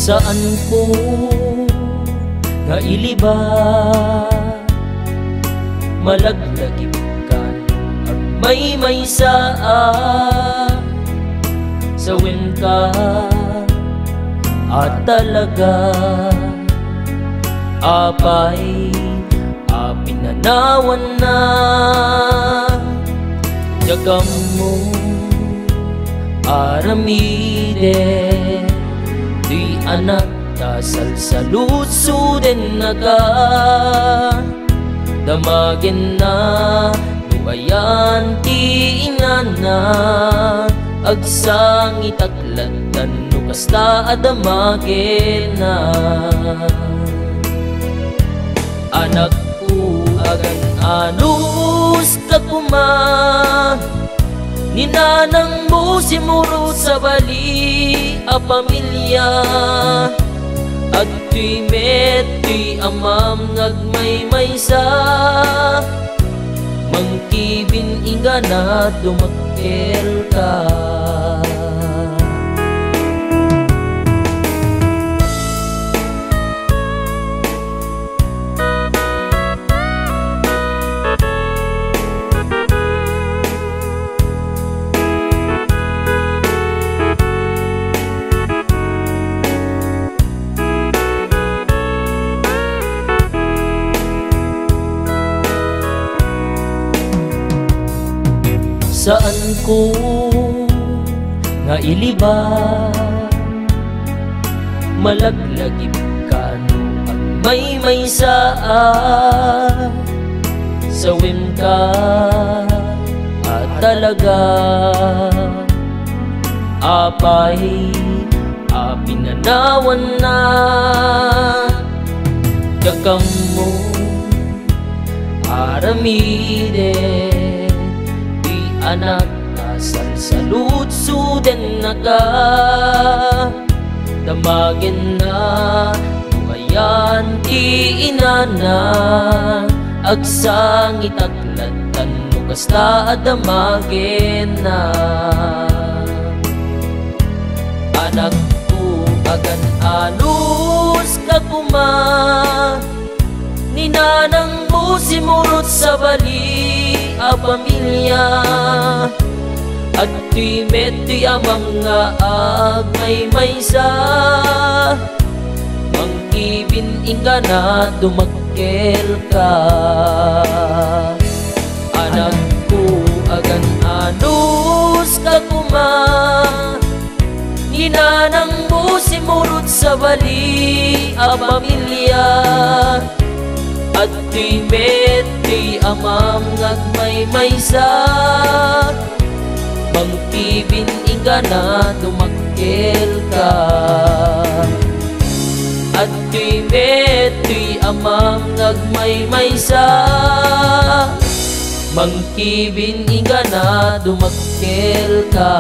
Saan ko nga iliba malaglagip ka at may saa sawin ka at talaga apay pinanawan na jagam mo aramide di anak dasal sa lutso din naga damagin na luayan ti inana agsang itaklatan no kasta adamagin na anak ko agan anus kakuma ninanang mo simuro sa bali a pamilya at tuy metri amam ngagmaymaysa mangkibin ingana dumakkel ka saan ko nga iliba malaglagip ka no at may saa sawin ka at talaga apay pinanawan na jagam mo aramide anak nasal sa lutso din naga damagin na lumayan ti inana agsang itaklatan no kasta adamagin na anak ko agan anus kakuma ninanang mo simurot sa bali a pamilya at tuy metri amam nga agmaymaysa mangkibin ingana dumakkel ka anak ko agan anus kakuma ninanang mo simurot sa bali a pamilya at tuy metri amam ngagmaymaysa mangkibin ingana dumakkel ka at tuy metri amam ngagmaymaysa mangkibin ingana dumakkel ka